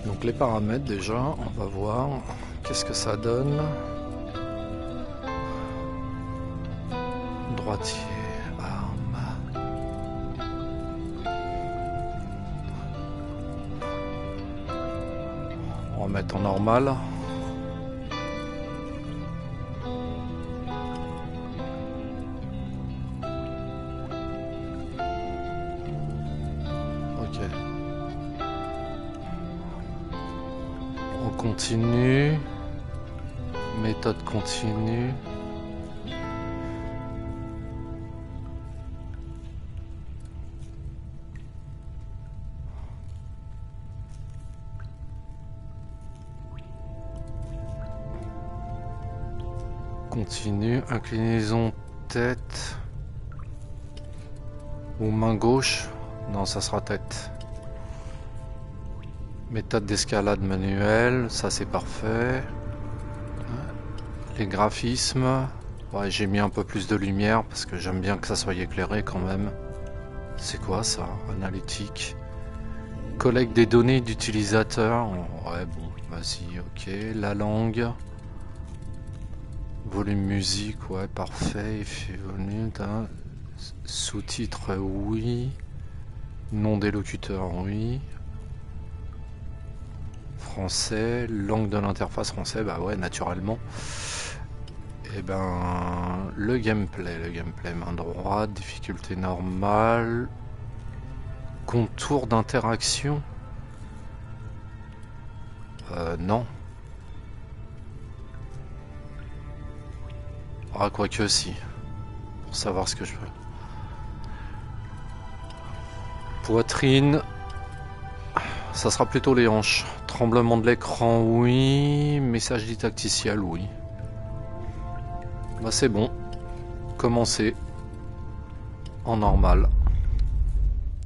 Donc les paramètres déjà, on va voir qu'est-ce que ça donne. Droitier, arme. On va mettre en normal. Ok. On continue. Méthode continue. Continue. Inclinaison tête. Ou main gauche. Non, ça sera tête. Méthode d'escalade manuelle. Ça, c'est parfait. Les graphismes. Ouais, j'ai mis un peu plus de lumière parce que j'aime bien que ça soit éclairé quand même. C'est quoi ça? Analytique. Collecte des données d'utilisateurs. Ouais, bon, vas-y, ok. La langue. Volume musique, ouais, parfait. Effet volume. Sous-titres, oui. Nom des locuteurs, oui. Français. Langue de l'interface français, bah ouais, naturellement. Et ben, le gameplay, main droite, difficulté normale. Contour d'interaction. Non. Ah, quoique si. Pour savoir ce que je veux. Poitrine. Ça sera plutôt les hanches. Tremblement de l'écran, oui. Message dit tacticiel, oui. Bah c'est bon. Commencer. En normal.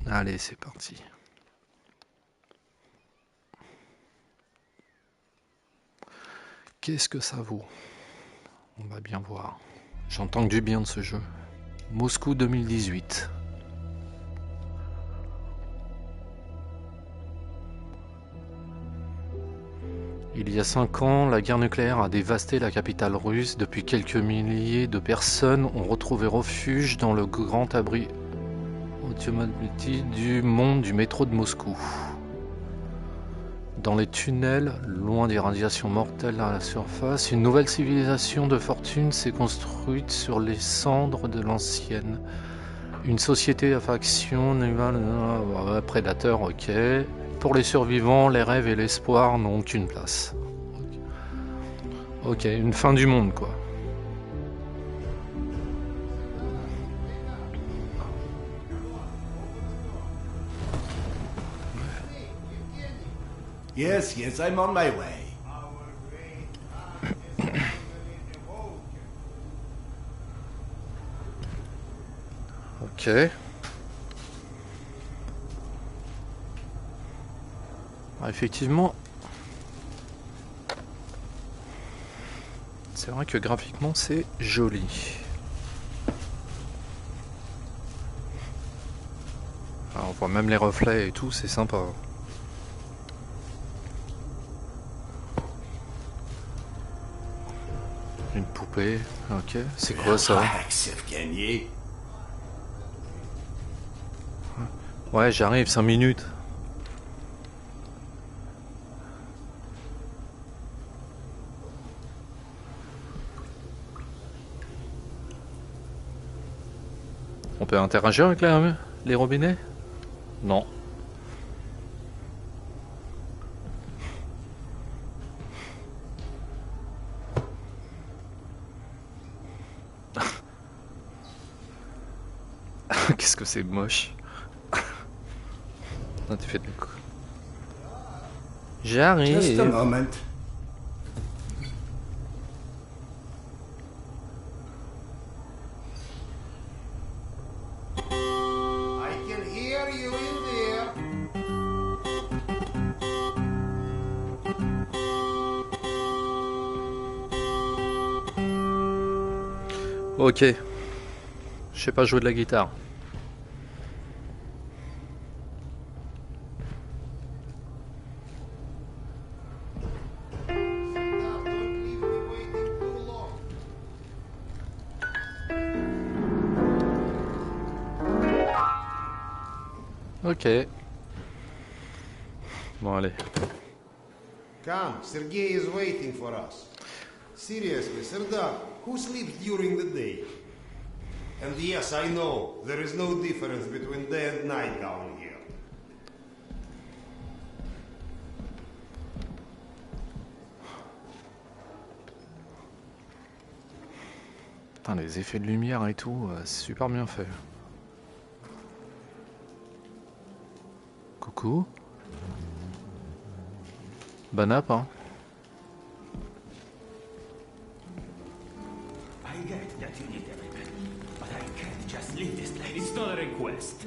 Allez, c'est parti. Qu'est-ce que ça vaut? On va bien voir. J'entends que du bien de ce jeu. Moscou 2018. Il y a 5 ans, la guerre nucléaire a dévasté la capitale russe. Depuis quelques milliers de personnes ont retrouvé refuge dans le grand abri automatique du monde du métro de Moscou. Dans les tunnels, loin des radiations mortelles à la surface, une nouvelle civilisation de fortune s'est construite sur les cendres de l'ancienne. Une société à faction, prédateur, ok. Pour les survivants, les rêves et l'espoir n'ont aucune place. Ok, une fin du monde, quoi. Yes, I'm on my way. Ok. Ah, effectivement, c'est vrai que graphiquement c'est joli. Alors, on voit même les reflets et tout, c'est sympa. Une poupée, ok. C'est quoi ça? Ouais, j'arrive, 5 minutes. On peut interagir avec les robinets? Non. Qu'est-ce que c'est moche. Ah, tu fais de l'écho. Just a J'arrive. moment. I can hear you in there. Ok. Je sais pas jouer de la guitare. Ok. Bon, allez. Come, Sergei is waiting for us. Seriously, Serdar, who sleeps during the day? And yes, I know, there is no difference between day and night down here. Putain, les effets de lumière et tout, c'est super bien fait. Coucou. Bonne app, hein. I get that you need everything, but I can't just leave this place. It's not a request.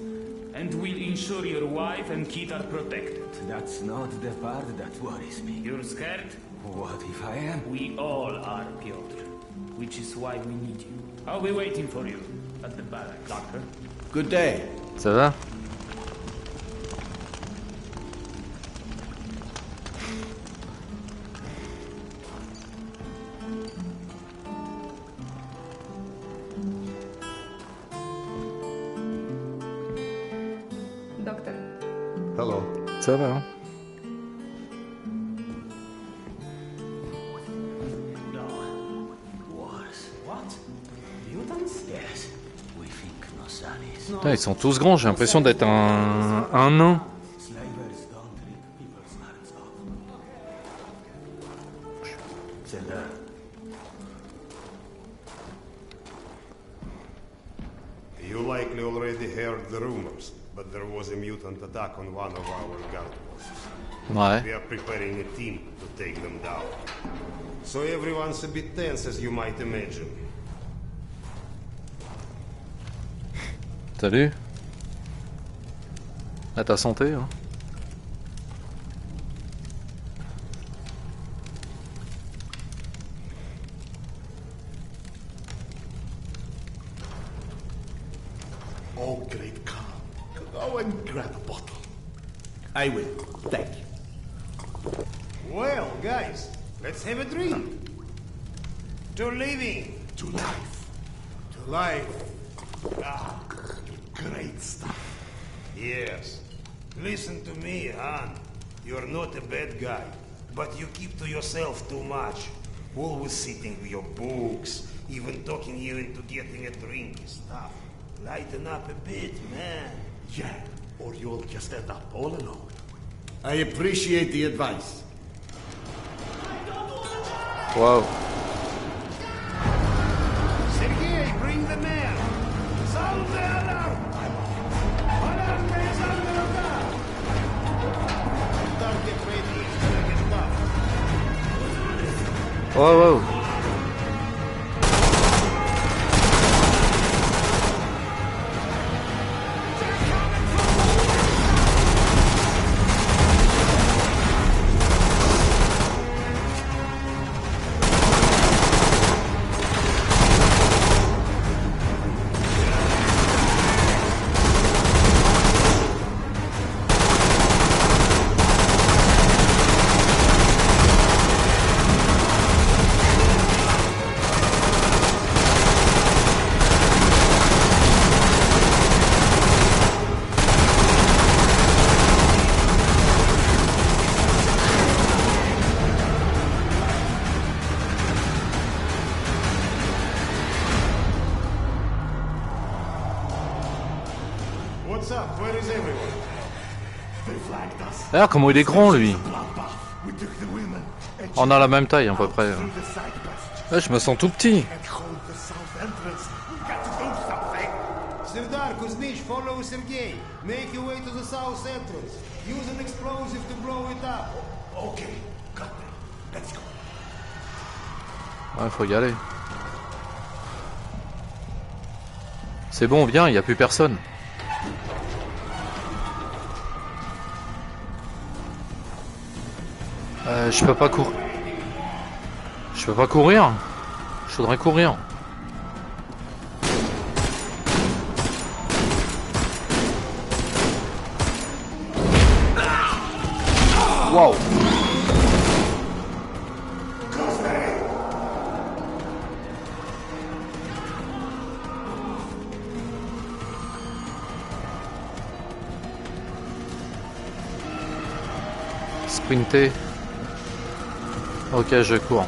And we'll ensure your wife and kid are protected. That's not the part that worries me. You're scared? What if I am? We all are, Piotr. Which is why we need you. I'll be waiting for you at the barracks, Doctor. Good day. Ça va? Doctor, Hello. Ça va, hein? No. Wars. What? Mutants? Yes. We think no sunnies. Putain, ils sont tous grands, j'ai l'impression d'être un nain. Slavers don't rip people's hearts off. Zelda. You likely already heard the rumors, but there was a mutant attack on one of our guard posts. Ouais. We are preparing a team to take them down. So everyone's a bit tense, as you might imagine. Salut. À ta santé, hein. Oh, great Khan. Go and grab a bottle. I will. Thank you. Well, guys, let's have a drink. To living. To life. To life. Ah, great stuff. Yes. Listen to me, Han. You're not a bad guy, but you keep to yourself too much. Always sitting with your books, even talking you into getting a drink and stuff. Lighten up a bit, man. Yeah, or you'll just end up all alone. I appreciate the advice. Waouh. Sergei, bring the man. Sound the alarm. Alarm is under attack. Don't get ready. It's gonna get tough. Wow, wow. What's up? Where is everyone? They flagged us. Regarde comment il est grand, lui. Bloodbath. We took the women and On a la même taille, à peu près. through the side passage Ouais, je me sens tout petit. and hold the south entrance. We got to do something. Serdar, Kuzmich, follow Sergei. Make your way to the south entrance. Use an explosive to blow it up. Okay, got it. Let's go. Ouais, faut y aller. C'est bon, viens, il n'y a plus personne. Je peux pas courir. Je peux pas courir. Je voudrais courir. Waouh. Sprinter. Ok, je cours.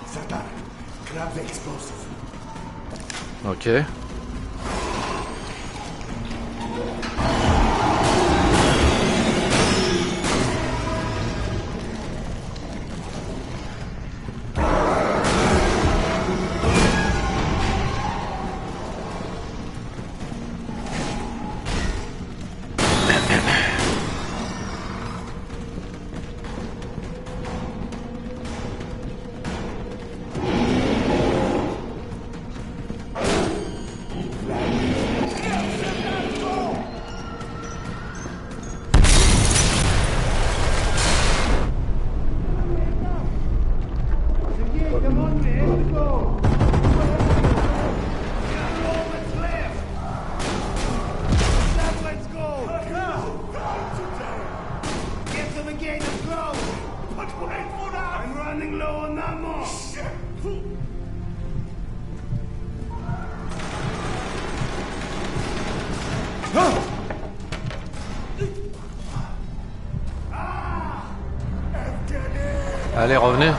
Sardar, grab the explosive. Ok. Allez, revenez.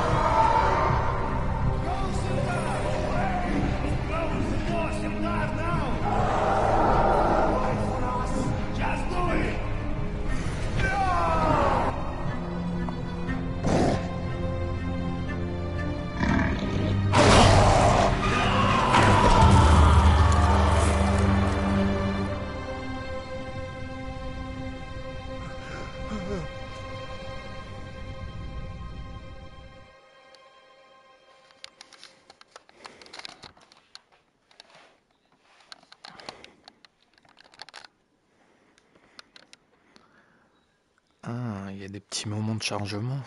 Ah, il y a des petits moments de chargement.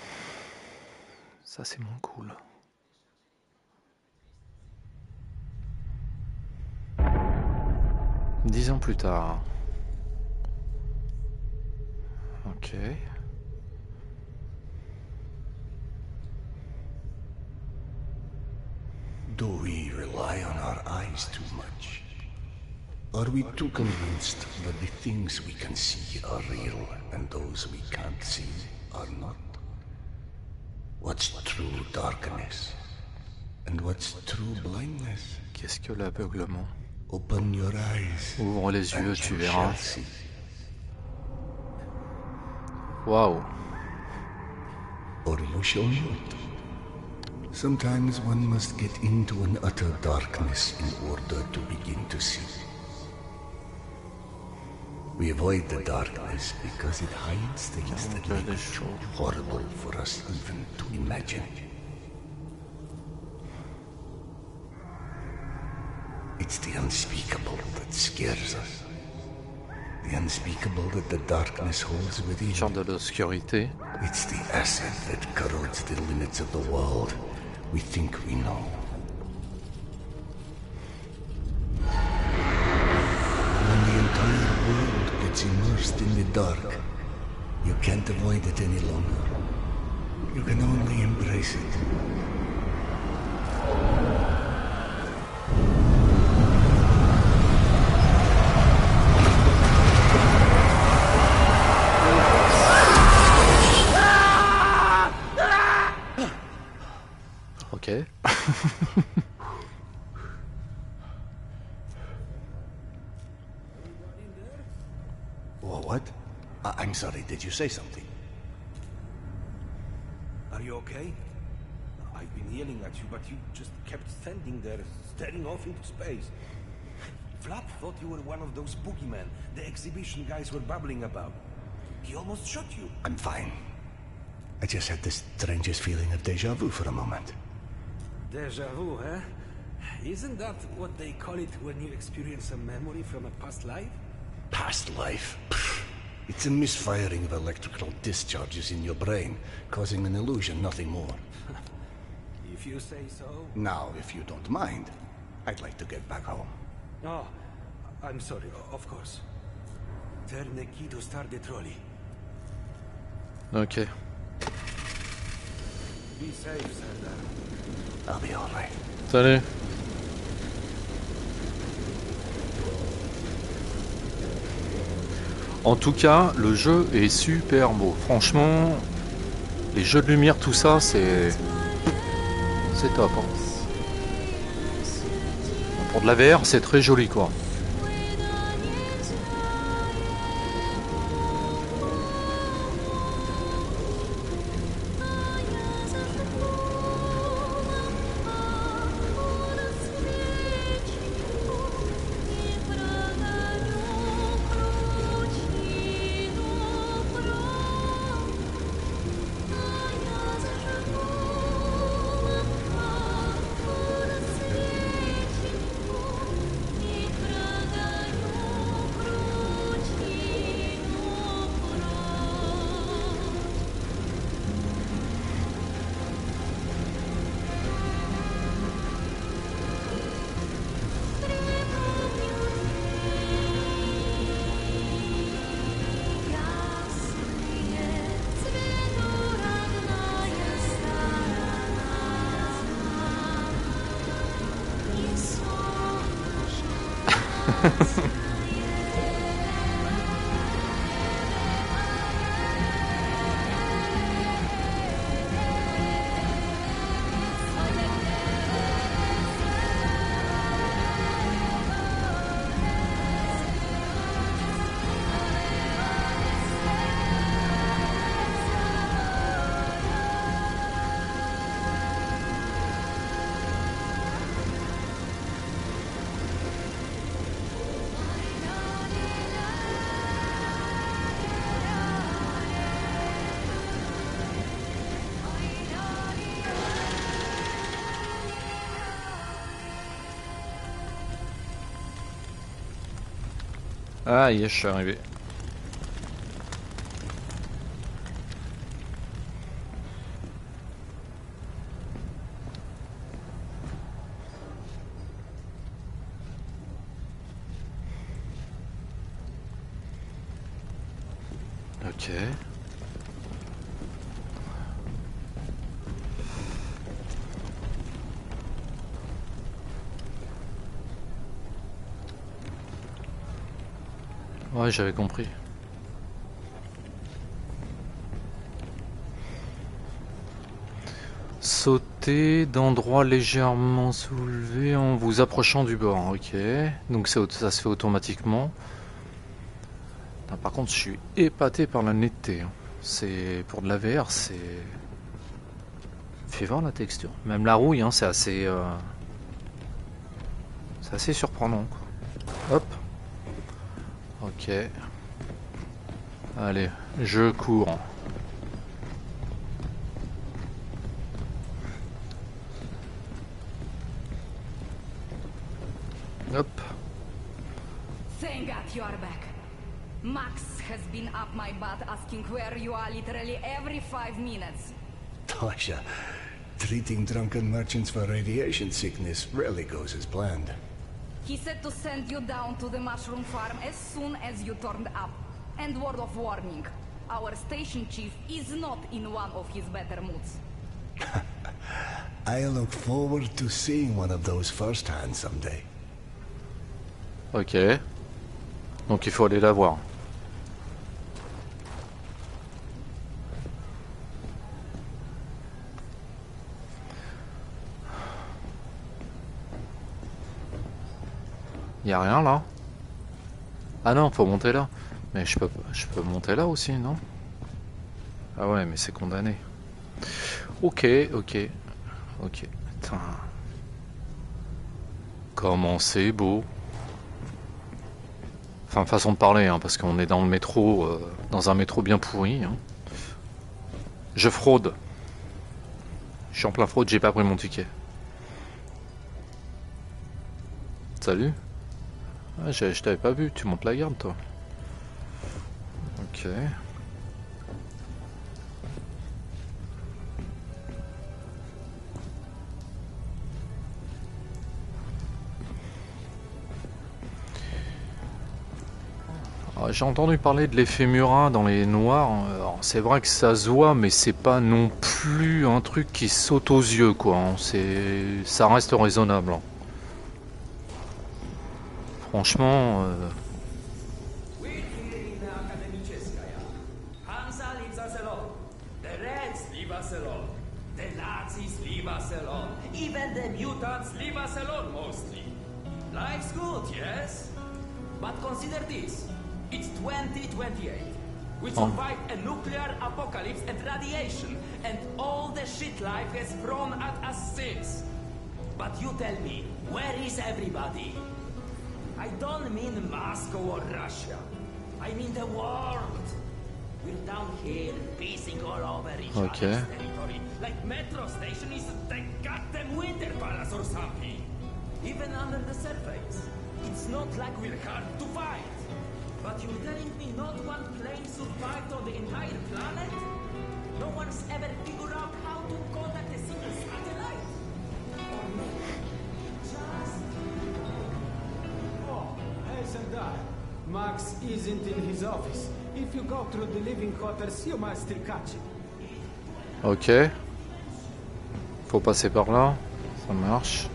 Ça, c'est moins cool. Dix ans plus tard. Ok. Do we rely on our eyes too much? Are we too convinced that the things we can see are real and those we can't see are not? What's true darkness? And what's true blindness? Qu'est-ce que l'aveuglement? Open your eyes. Ouvre les yeux, and tu you verras. shall see. Waouh. Or you shall not. Sometimes one must get into an utter darkness in order to begin to see. We avoid the darkness because it hides things that make it too horrible for us even to imagine. It's the unspeakable that scares us. The unspeakable that the darkness holds within. Genre de l'obscurité. It's the acid that corrodes the limits of the world we think we know. When the entire world gets immersed in the dark, you can't avoid it any longer. You can only embrace it. Ok. What? I'm sorry, did you say something? Are you okay? I've been yelling at you, but you just kept standing there, staring off into space. Vlad thought you were one of those boogeymen the exhibition guys were babbling about. He almost shot you. I'm fine. I just had the strangest feeling of deja vu for a moment. Deja vu, huh? Isn't that what they call it when you experience a memory from a past life? Past life? Pfft. It's a misfiring of electrical discharges in your brain, causing an illusion, nothing more. If you say so. Now, if you don't mind, I'd like to get back home. Oh, I'm sorry, of course. Turn the key to start the trolley. Ok. Be safe, Serdar. I'll be all right. Salut. En tout cas, le jeu est super beau. Franchement, les jeux de lumière, tout ça, c'est top. Hein. Pour de la VR, c'est très joli, quoi. Ah, yes, je suis arrivé. Ok. Ouais, j'avais compris. Sauter d'endroits légèrement soulevés en vous approchant du bord. Ok. Donc ça se fait automatiquement. Non, par contre, je suis épaté par la netteté. Hein. C'est pour de la VR, c'est. Fais voir la texture. Même la rouille, hein, c'est assez surprenant. Quoi. Hop. Ok. Allez, je cours. Hop. Thank God you are back. Max has been up my butt asking where you are literally every 5 minutes. Tasha, treating drunken merchants for radiation sickness rarely goes as planned. He said to send you down to the mushroom farm as soon as you turned up. And word of warning, our station chief is not in one of his better moods. I look forward to seeing one of those firsthand someday. Ok. Donc il faut aller la voir. Y a rien là? Ah non, faut monter là. Mais je peux monter là aussi, non? Ah ouais, mais c'est condamné. Ok. Putain. Comment c'est beau. Enfin, façon de parler, hein, parce qu'on est dans le métro, dans un métro bien pourri. Hein. Je fraude. Je suis en plein fraude, j'ai pas pris mon ticket. Salut. Ah, je t'avais pas vu, tu montes la garde toi. Ok. Ouais, j'ai entendu parler de l'effet Murat dans les noirs. C'est vrai que ça se voit, mais c'est pas non plus un truc qui saute aux yeux, quoi. Hein. Ça reste raisonnable. Hein. Franchement. Even the mutants leave us alone mostly. Life's good, yes? But consider this. It's 2028. We survived a nuclear apocalypse and radiation, and all the shit life has thrown at us since. But you tell me, where is everybody? I don't mean Moscow or Russia. I mean the world. We're down here, pissing all over each other's territory. Like metro station is the goddamn Winter Palace or something. Even under the surface, it's not like we're hard to fight. But you're telling me not one plane survived on the entire planet? No one's ever figured out how to contact a single satellite? Or maybe just... Oh, hey Sandar. Max isn't in his office. If you go through the living quarters, you might still catch him. Ok. Faut passer par là. Ça marche.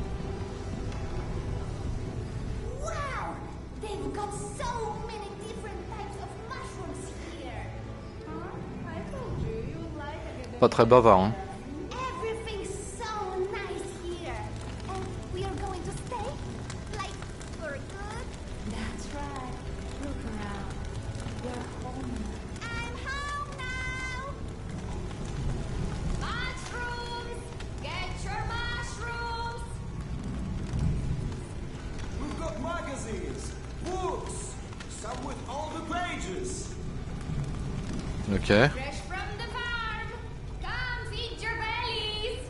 Wow! They've got so many different types of mushrooms here. Huh? I told you, you like it. Pas très bavard, hein. Everything's so nice here. And we are going to stay? Like, for good? That's right. Look around. You're home. I'm home now! Mushrooms! Get your mushrooms! We've got magazines, books, some with all the pages. Ok. Fresh from the farm! Come feed your bellies!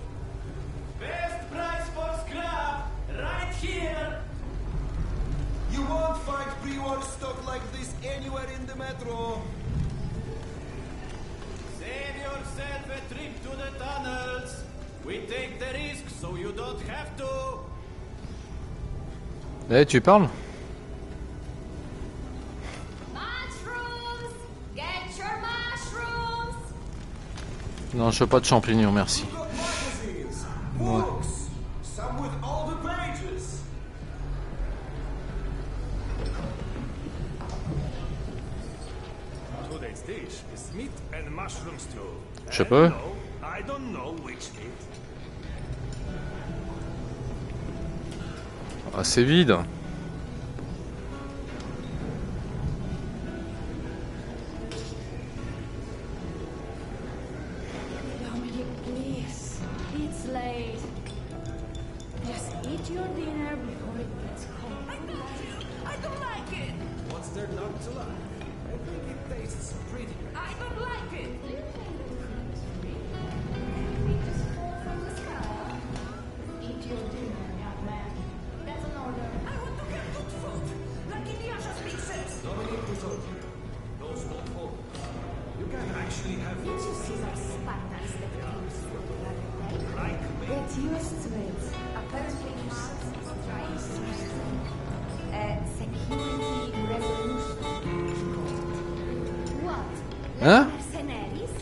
Best price for scrap, right here. You won't find pre-war stock like this anywhere in the metro. Save yourself a trip to the tunnels. We take the risk so you don't have to. Eh, tu parles? Mushrooms! Get your mushrooms! Non, je veux pas de champignons, merci. We've got magazines, books, some with all the pages. Today's dish is meat and mushroom stew. Je peux? I don't know which meat. Ah, c'est vide. Dominic, please. It's late. Just eat your dinner before it gets cold. I told you, I don't like it. What's there not to like? I think it tastes pretty good. I don't like it. We just fall from the sky. Eat your dinner, young man. That's an order. I want to have good food, like in Yasha's big sense. Dominic Busot, those not for. You can actually have Did you see those Spartans that came through the other day? like me. Get used to it. Apparently Mars is trying something. Security resolution. What? Huh? Mercenaries?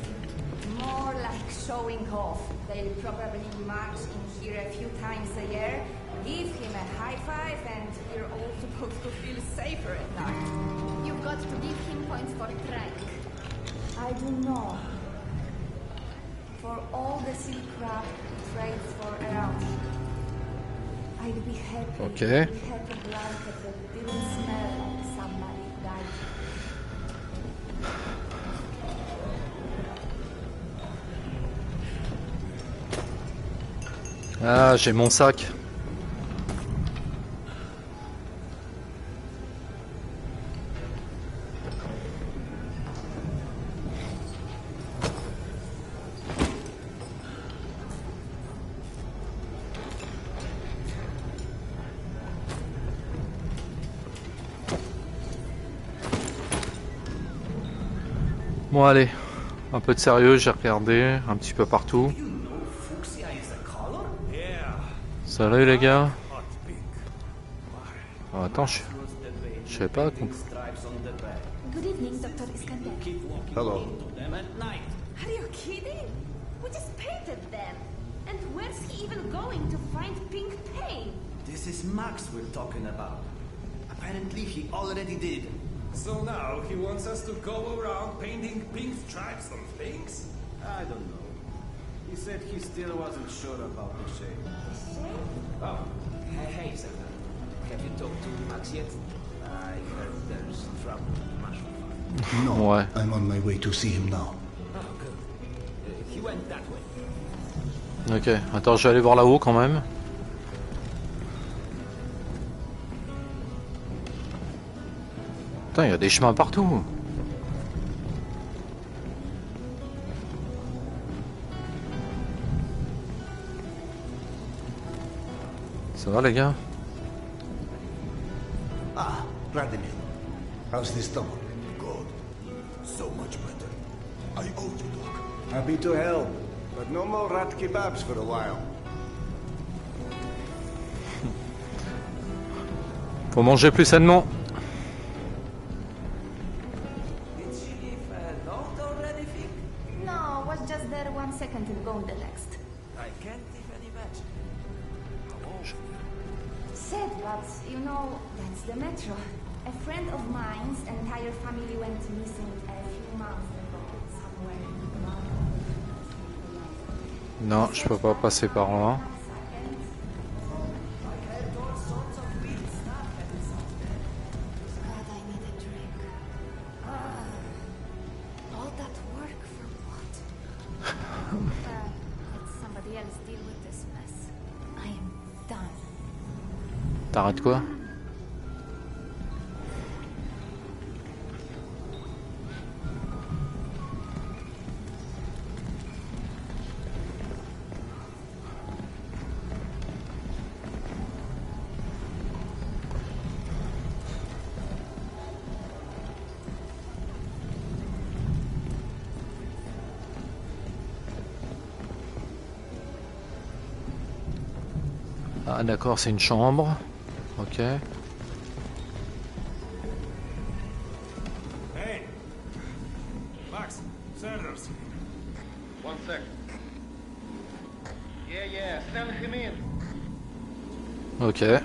More like showing off. They'll probably march in here a few times a year, give him a high five, and we're all supposed to feel safer at night. You've got to give him points for trying. I do know. For all the silk craft he trades for around here. I'd be happy Okay. if we had a blanket that didn't smell like somebody died. Ah, j'ai mon sac. Bon allez, un peu de sérieux, j'ai regardé un petit peu partout. You know fuchsia is a color? Yeah, Salut les gars. hot pink. Oh, attends, je... Fruits that range Je sais pas. Stripes on the back. Good evening, Dr. Iskander. Keep walking Hello. into them at night. Are you kidding? We just painted them. And where's he even going to find pink paint? This is Max we're talking about. Apparently he already did. So now he wants us to go around painting pink stripes on things? I don't know. He said he still wasn't sure about the shade. Oh, hey, Santa. Have you talked to Max yet? I heard there's trouble with mushroom. No, Ouais. I'm on my way to see him now. Oh, good. He went that way. Ok, attends, je vais aller voir là-haut quand même. Putain, il y a des chemins partout. Ça va les gars? Ah, Vladimir. How's this stomach? Good. So much better. I owe you, Doc. Happy to help, but no more rat kebabs for a while. Faut manger plus sainement. Did she leave a note already, Vic? No, was just there 1 second and gone the next. I can't even imagine. Sad, but you know, that's the metro. A friend of mine's entire family went missing a few months ago somewhere. Non, je peux pas passer par là. God, I need a drink. All that work for what? Let somebody else deal with this mess. I am done. T'arrêtes quoi? Ah d'accord, c'est une chambre. Ok. Hey! Max, Sanders. One sec. Yeah, send him in. Ok.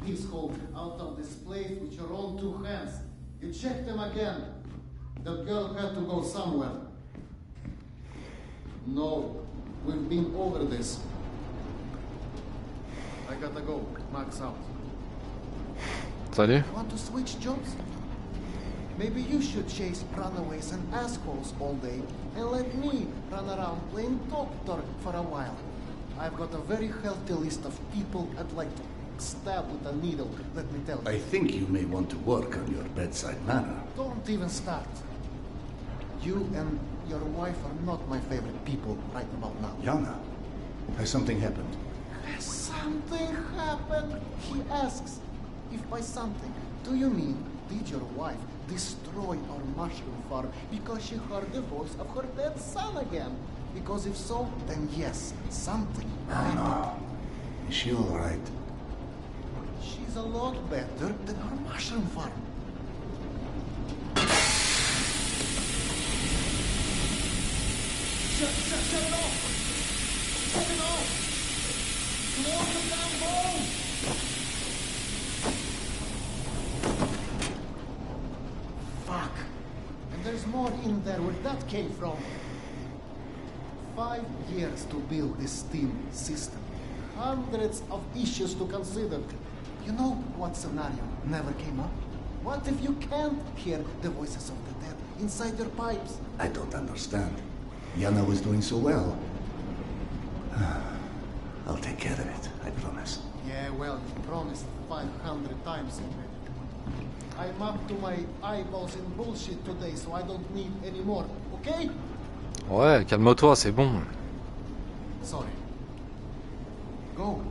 Please hold out of this place with your own two hands. You check them again. The girl had to go somewhere. No, we've been over this. I gotta go. Max out. Salut. Want to switch jobs? Maybe you should chase runaways and assholes all day and let me run around playing doctor for a while. I've got a very healthy list of people I'd like to stab with a needle, let me tell you. I think you may want to work on your bedside manner. Don't even start. You and your wife are not my favorite people right about now. Yana, has something happened? Has something happened? He asks. If by something, do you mean did your wife destroy our mushroom farm because she heard the voice of her dead son again? Because if so, then yes, something happened. No. Is she all right? She's a lot better than her mushroom farm. Shut it off! Shut it off! Close the damn hole! Fuck! And there's more in there where that came from. 5 years to build this steam system. Hundreds of issues to consider. You know what scenario never came up? What if you can't hear the voices of the dead inside your pipes? I don't understand. Yana was doing so well. I'll take care of it, I promise. Yeah, well, you promised 500 times already. I'm up to my eyeballs in bullshit today, so I don't need any more, okay? Ouais, calme-toi, c'est bon. Sorry. Go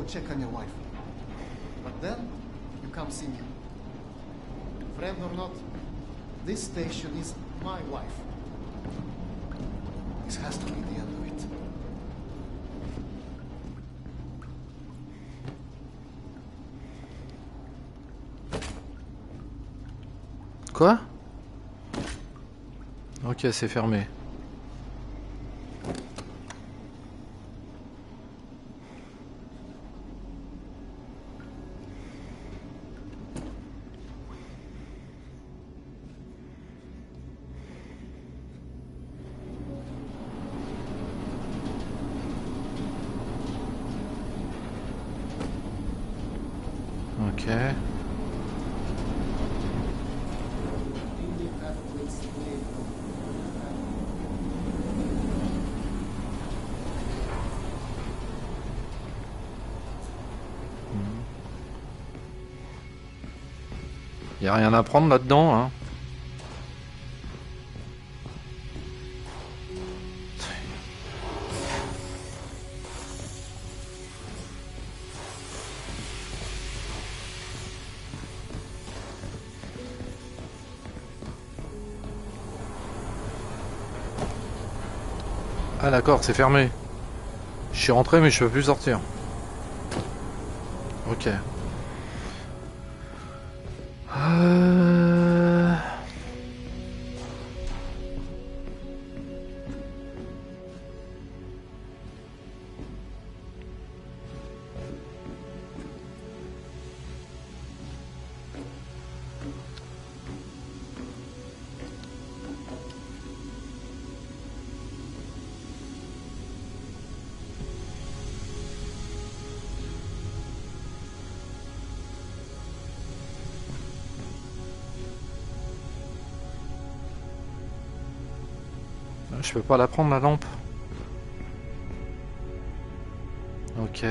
check on your wife. Then you come see me. Friend or not, this station is my life. This has to be the end of it. Quoi? Ok, c'est fermé. Ok. Y a rien à prendre là-dedans, hein. Ah d'accord, c'est fermé. Je suis rentré mais je peux plus sortir. Ok. Je peux pas la prendre la lampe. Ok.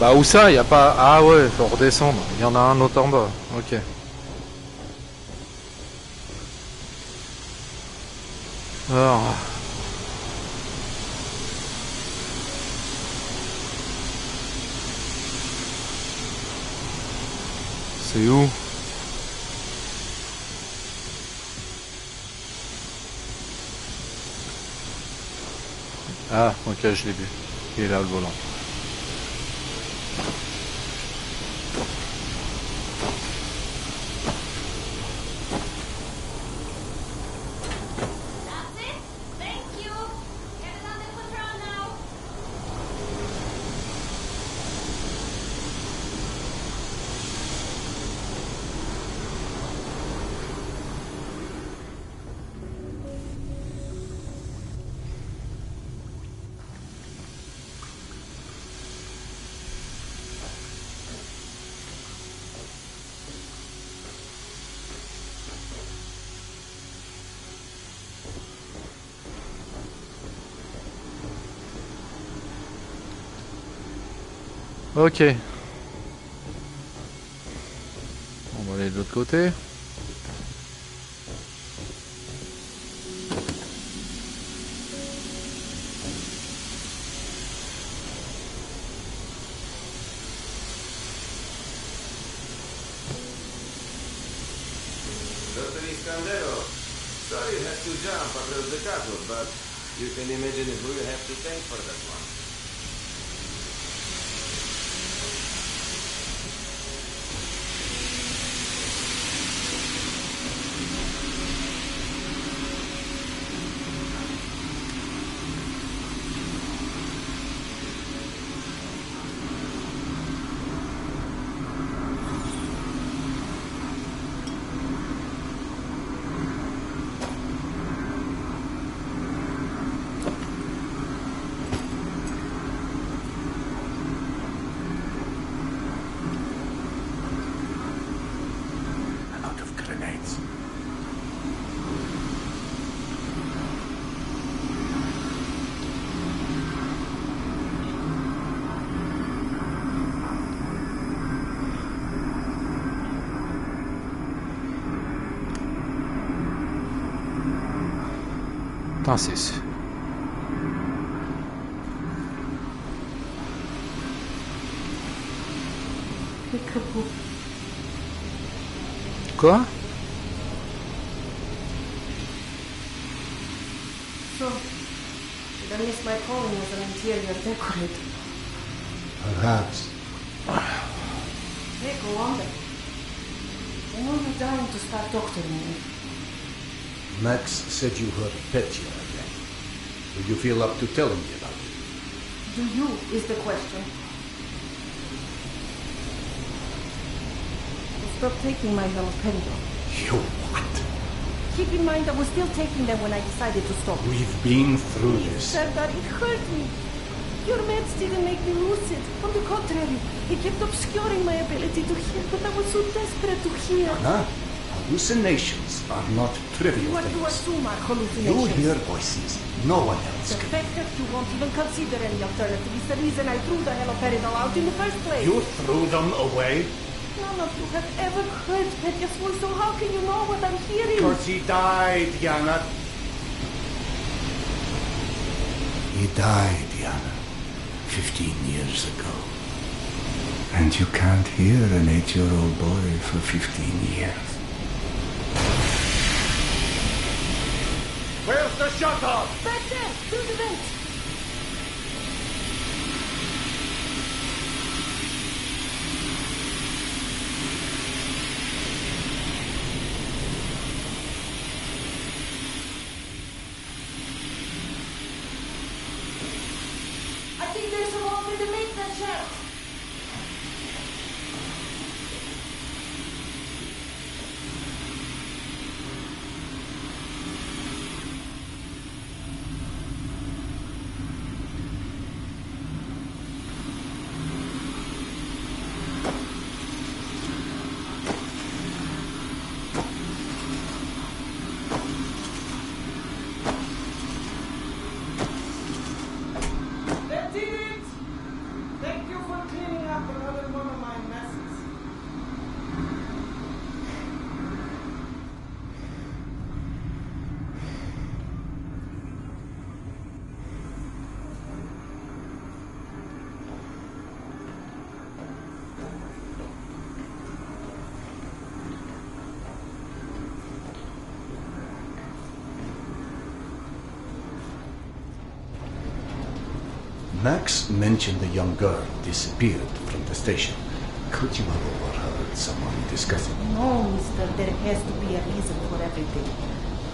Bah où ça? Y a pas... Ah ouais, faut redescendre. Il y en a un autre en bas. Ok. Alors... C'est où? Ah, ok, je l'ai vu. Il est là, le volant. Ok. On va aller de l'autre côté. Candelo, sorry you had to jump across the catwalk, but you can imagine who you have to thank for that one. C'est... Quoi? So, did I miss my calling as an interior decorator? Perhaps. Hey, go on then. I know you're dying to start doctoring me. Max said you heard Petya again. Do you feel up to telling me about it? Do you, is the question. Stop taking my jalapeno. You what? Keep in mind I was still taking them when I decided to stop. We've been through He this. said that it hurt me. Your meds didn't make me lucid. On the contrary, he kept obscuring my ability to hear, but I was so desperate to hear. Anna, hallucinations are not trivial What you things. assume are You hallucinations. hear voices. No one else The can. fact that you won't even consider any alternative is the reason I threw the haloperidol out in the first place. You threw them away? None of you have ever heard Petya's voice, so how can you know what I'm hearing? Because he died, Yana. He died, Yana. 15 years ago. And you can't hear an 8-year-old boy for 15 years. Where's the shuttle? Back there, through the vent. I think there's a wall with the maintenance shaft. That did it! Thank you for cleaning up another one of my messes. Max mentioned the young girl disappeared from the station. Could you have overheard someone discussing it? No, mister, there has to be a reason for everything.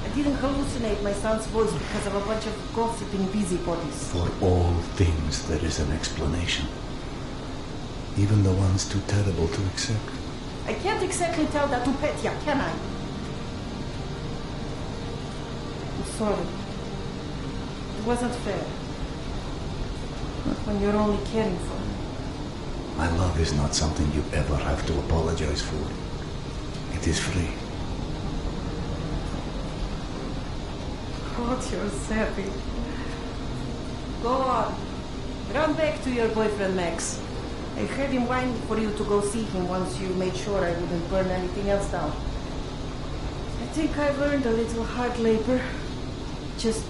I didn't hallucinate my son's voice because of a bunch of gossiping busybodies. For all things there is an explanation. Even the ones too terrible to accept. I can't exactly tell that to Petya, can I? I'm sorry. It wasn't fair. Not when you're only caring for me. My love is not something you ever have to apologize for. It is free. God, you're sappy. Go on. Run back to your boyfriend, Max. I had him whining for you to go see him once you made sure I wouldn't burn anything else down. I think I've earned a little hard labor. Just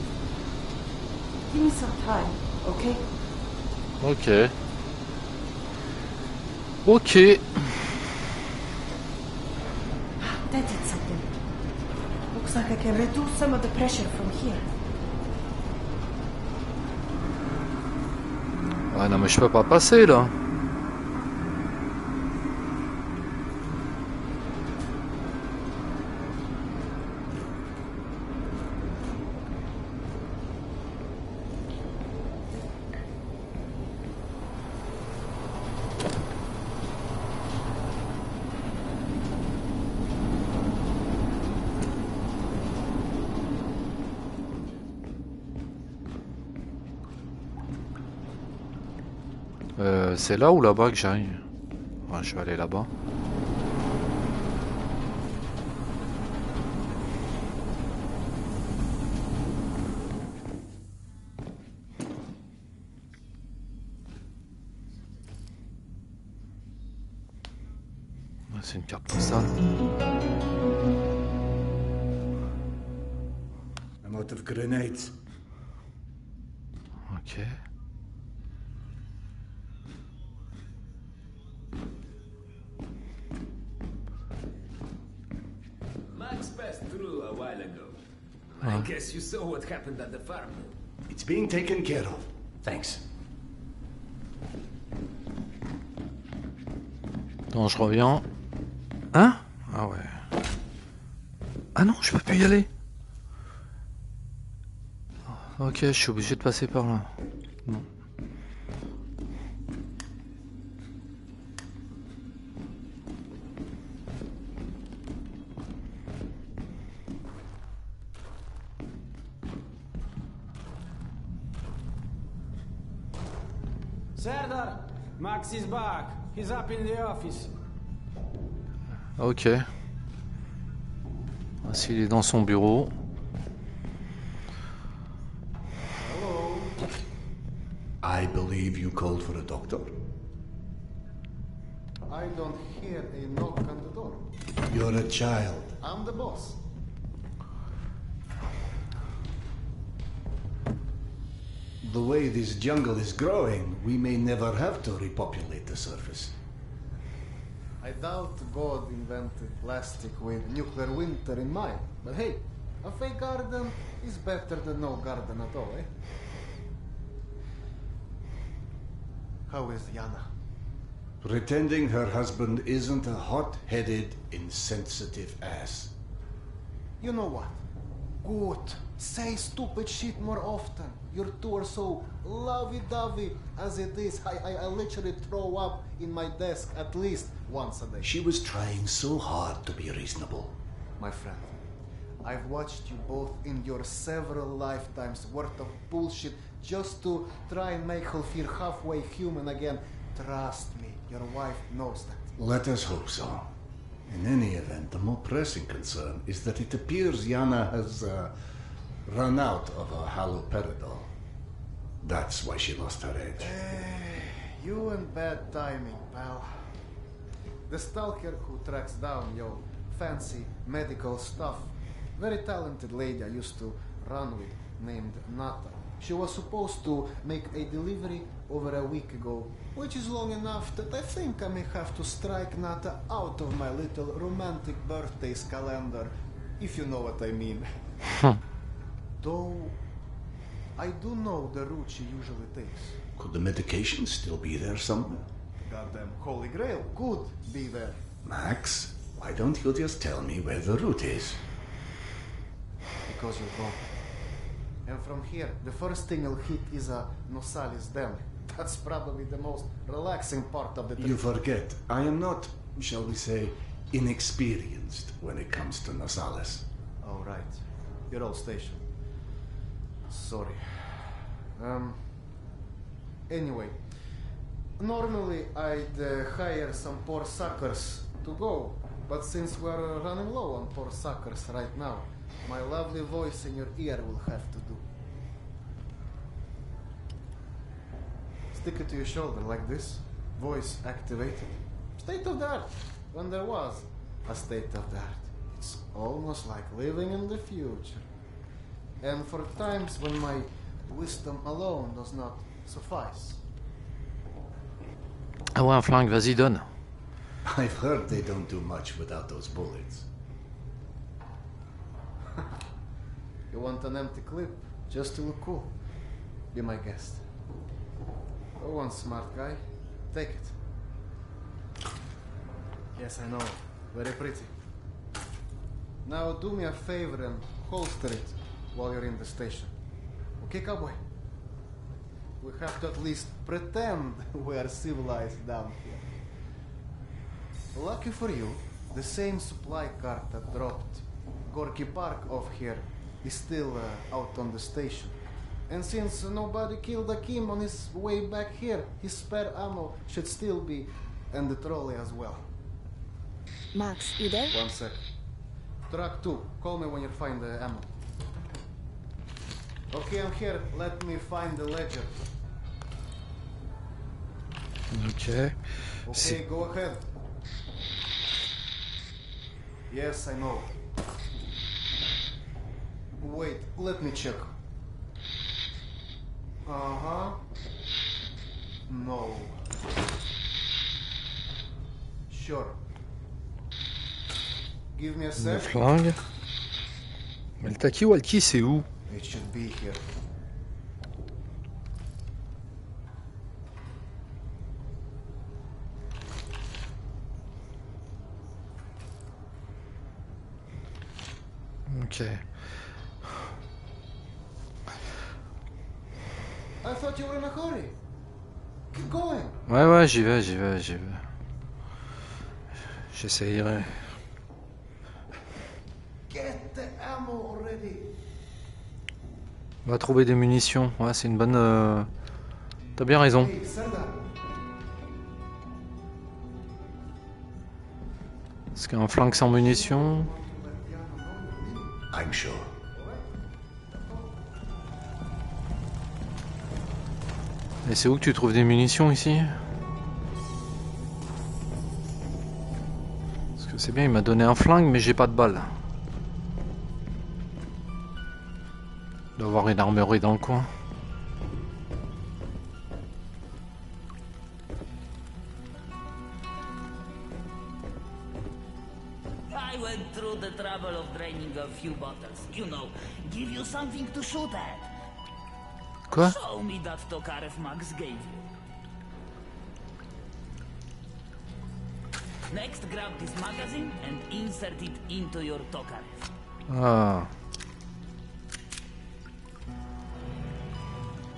give me some time, okay? Ok. Ok. That did something. Looks like I can reduce some of the pressure from here. Ouais, non, mais je peux pas passer là. C'est là ou là-bas que j'aille? Ouais, je vais aller là-bas. C'est une carte postale. I'm out of grenades. Ok. Max passed through a while ago. I guess you saw what happened at the farm. It's being taken care of. Thanks. Attends, je reviens. Hein? Ah ouais. Ah non, je peux plus y aller. Ok, je suis obligé de passer par là. Bon. Serdar, Max is back. He's up in the office. Ok. S'il est dans son bureau. Hello. I believe you called for a doctor. I don't hear a knock on the door. You're a child. I'm the boss. The way this jungle is growing, we may never have to repopulate the surface. I doubt God invented plastic with nuclear winter in mind. But hey, a fake garden is better than no garden at all, eh? How is Yana? Pretending her husband isn't a hot-headed, insensitive ass. You know what? Good. Say stupid shit more often. Your two are so lovey-dovey as it is. I literally throw up in my desk at least once a day. She was trying so hard to be reasonable. My friend, I've watched you both endure several lifetimes worth of bullshit just to try and make her feel halfway human again. Trust me, your wife knows that. Let us hope so. In any event, the more pressing concern is that it appears Yana has run out of her haloperidol. That's why she lost her edge. You and bad timing, pal. The stalker who tracks down your fancy medical stuff, very talented lady I used to run with, named Nata. She was supposed to make a delivery over a week ago, which is long enough that I think I may have to strike Nata out of my little romantic birthdays calendar, if you know what I mean. Though, I do know the route she usually takes. Could the medication still be there somewhere? Goddamn Holy Grail could be there. Max, why don't you just tell me where the route is? Because you're gone. And from here, the first thing I'll hit is a Nosalis Den. That's probably the most relaxing part of the trip. You forget, I am not, shall we say, inexperienced when it comes to Nosalis. Oh, right. You're all stationed. Sorry. Anyway, normally I'd hire some poor suckers to go, but since we're running low on poor suckers right now, my lovely voice in your ear will have to do. Stick it to your shoulder like this, voice activated. State of the art, when there was a state of the art. It's almost like living in the future. And for times when my wisdom alone does not suffice. Ah ouais, un flingue, vas-y, donne. I've heard they don't do much without those bullets. You want an empty clip just to look cool? Be my guest. Go on, smart guy. Take it. Yes, I know. Very pretty. Now do me a favor and holster it while you're in the station. Okay, cowboy? We have to at least pretend we are civilized down here. Lucky for you, the same supply cart that dropped Gorky Park off here is still out on the station. And since nobody killed Akim on his way back here, his spare ammo should still be, and the trolley as well. Max, you there? 1 sec. Truck 2, call me when you find the ammo. Okay, I'm here. Let me find the ledger. Ok. Okay, go ahead. Yes, I know. Wait, let me check. Uh-huh. No. Sure. Give me a Le sec. flingue. Mais le talkie-walkie, c'est où? It should be here. Ok. I thought you were in a hurry. Keep going. Ouais, j'y vais. J'essayerai. Get the ammo already. On va trouver des munitions. Ouais, c'est une bonne... T'as bien raison. Hey, Serdar. Parce qu'un flingue sans munitions... I'm sure. Et c'est où que tu trouves des munitions ici? Parce que c'est bien, il m'a donné un flingue, mais j'ai pas de balles. Il doit y avoir une armurerie dans le coin. I went through the trouble of draining a few bottles. You know, give you something to shoot at. Quoi? Show me that Tokarev Max gave you. Next, grab this magazine and insert it into your Tokarev. Ah.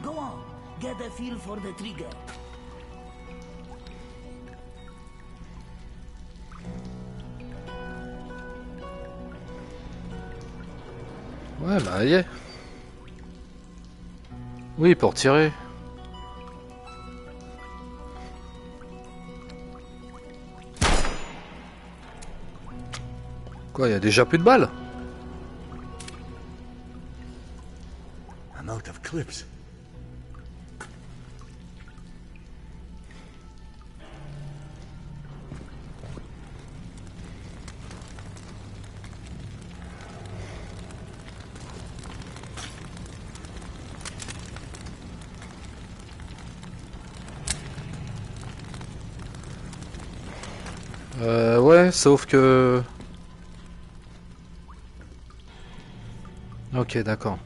Go on, get a feel for the trigger. Ouais, bah, y est. Oui, pour tirer. Quoi, y a déjà plus de balles? I'm out of clips. Ouais, sauf que... Ok, d'accord.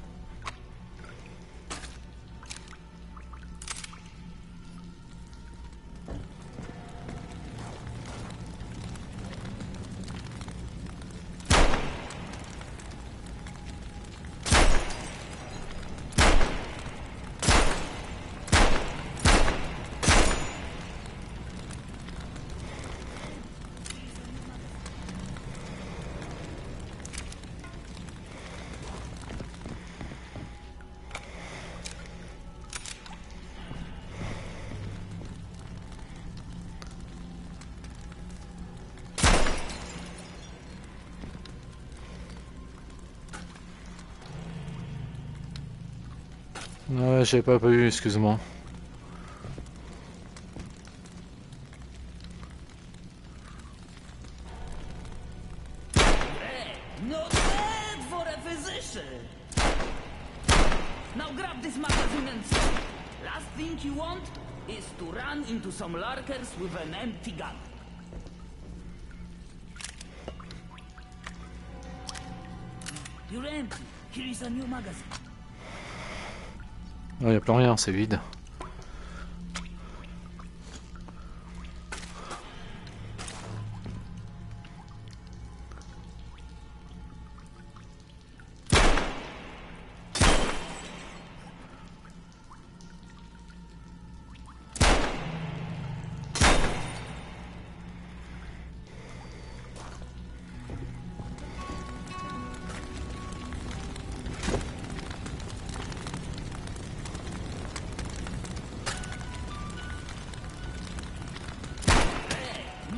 Ouais, j'ai pas vu, excuse-moi. Not bad for a physician. Now grab this magazine and see. Last thing you want is to run into some lurkers with an empty gun. You're empty. Here is a new magazine. Il n'y a plus rien, c'est vide.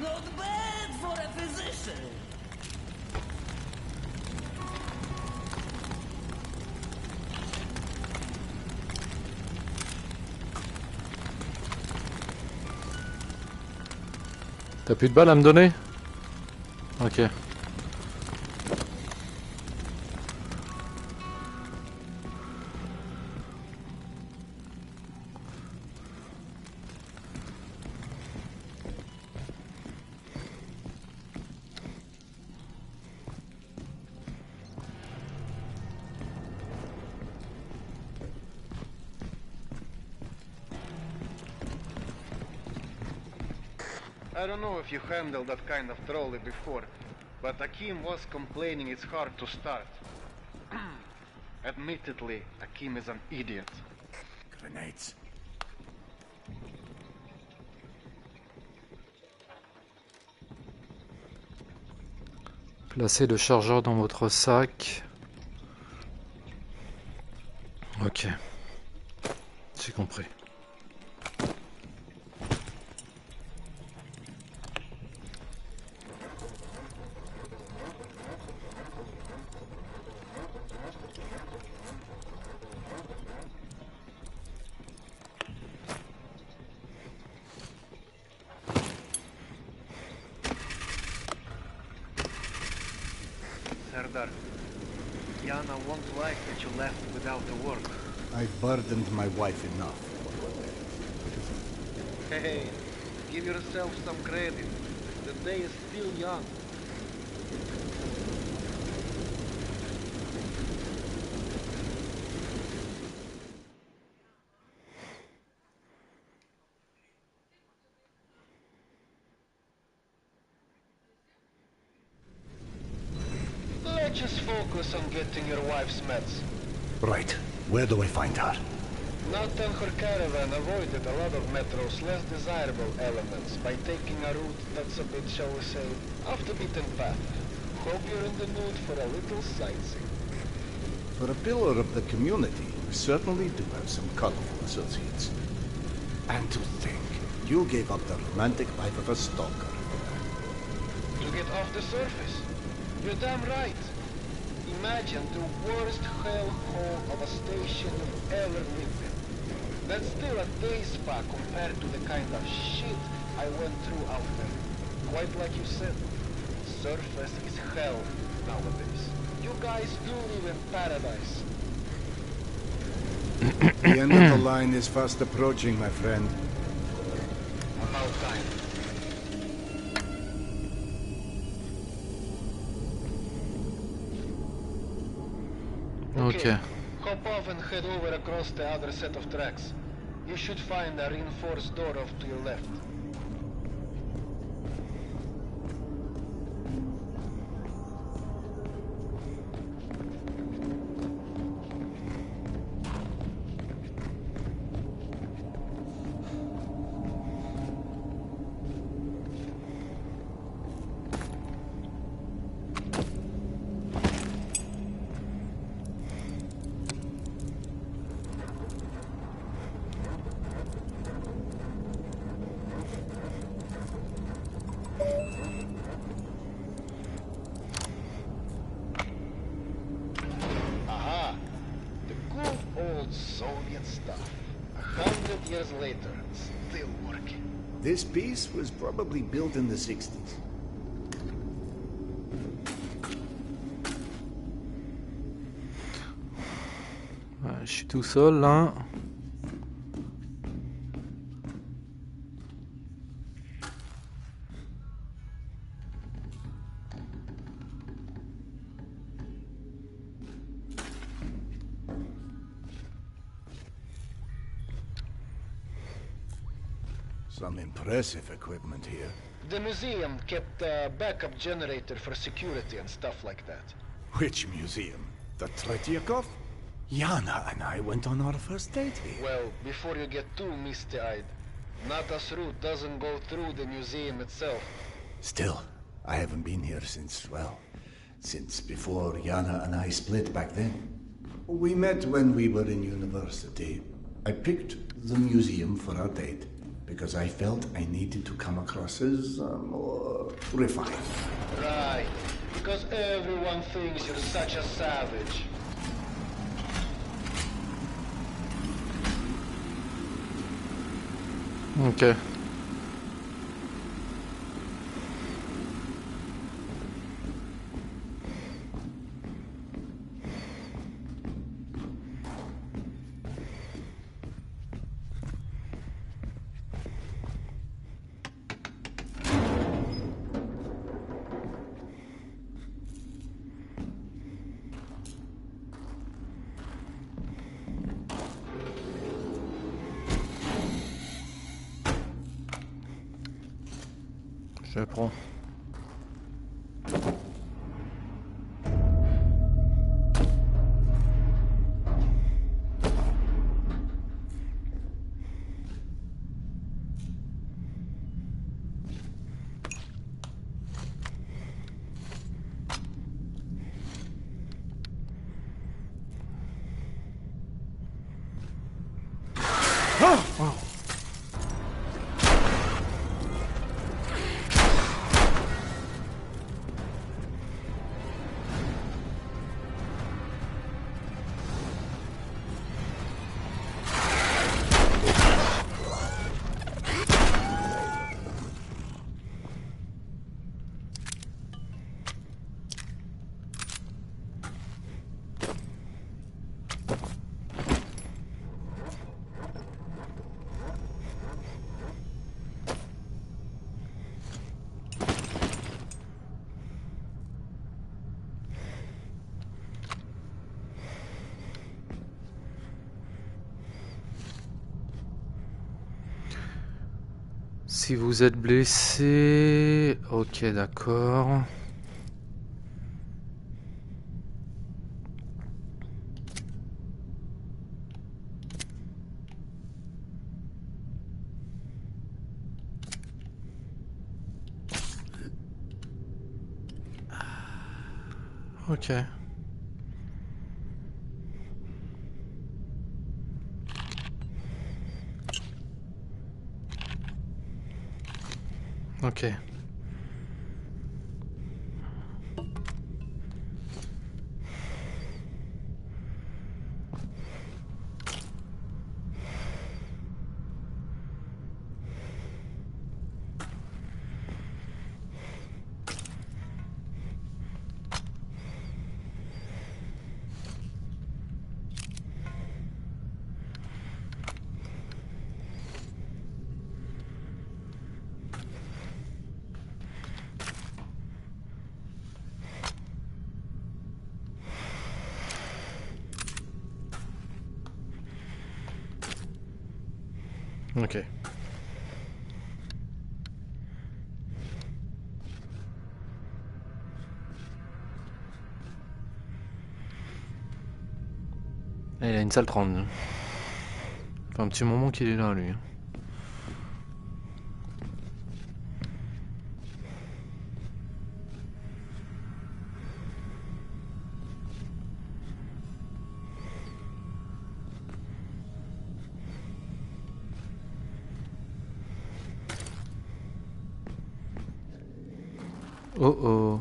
Not bad for a physician. T'as plus de balles à me donner? Ok. I don't know if you handled that kind of trolley before, but Akim was complaining it's hard to start. Admittedly, Akim is an idiot. Grenades. Placez le chargeur dans votre sac. Ok. J'ai compris. Serdar, Yana won't like that you left without a work. I burdened my wife enough. Hey, give yourself some credit. The day is still young. Let's just focus on getting your wife's meds. Right. Where do I find her? Nathan her caravan avoided a lot of Metro's less desirable elements by taking a route that's a bit, shall we say, off the beaten path. Hope you're in the mood for a little sightseeing. For a pillar of the community, we certainly do have some colorful associates. And to think, you gave up the romantic life of a stalker. To get off the surface. You're damn right. Imagine the worst hellhole of a station you've ever lived in. That's still a day spa compared to the kind of shit I went through out there. Quite like you said, surface is hell nowadays. You guys do live in paradise. The end of the line is fast approaching, my friend. About time. Ok. Hop off and head over across the other set of tracks. You should find a reinforced door off to your left. Aha! The good old Soviet stuff. 100 years later, still working. This piece was probably built in the 60s. Je suis tout seul là. Some impressive equipment here. The museum kept a backup generator for security and stuff like that. Which museum? The Tretyakov? Yana and I went on our first date here. Well, before you get too misty-eyed, Nata's route doesn't go through the museum itself. Still, I haven't been here since, well, since before Yana and I split back then. We met when we were in university. I picked the museum for our date because I felt I needed to come across as more refined. Right, because everyone thinks you're such a savage. Ok. Je prends. Oh. Si vous êtes blessé, ok, d'accord. Ok. Ok. Ok. Il a une sale 30. Ça fait un petit moment qu'il est là, lui. Oh oh.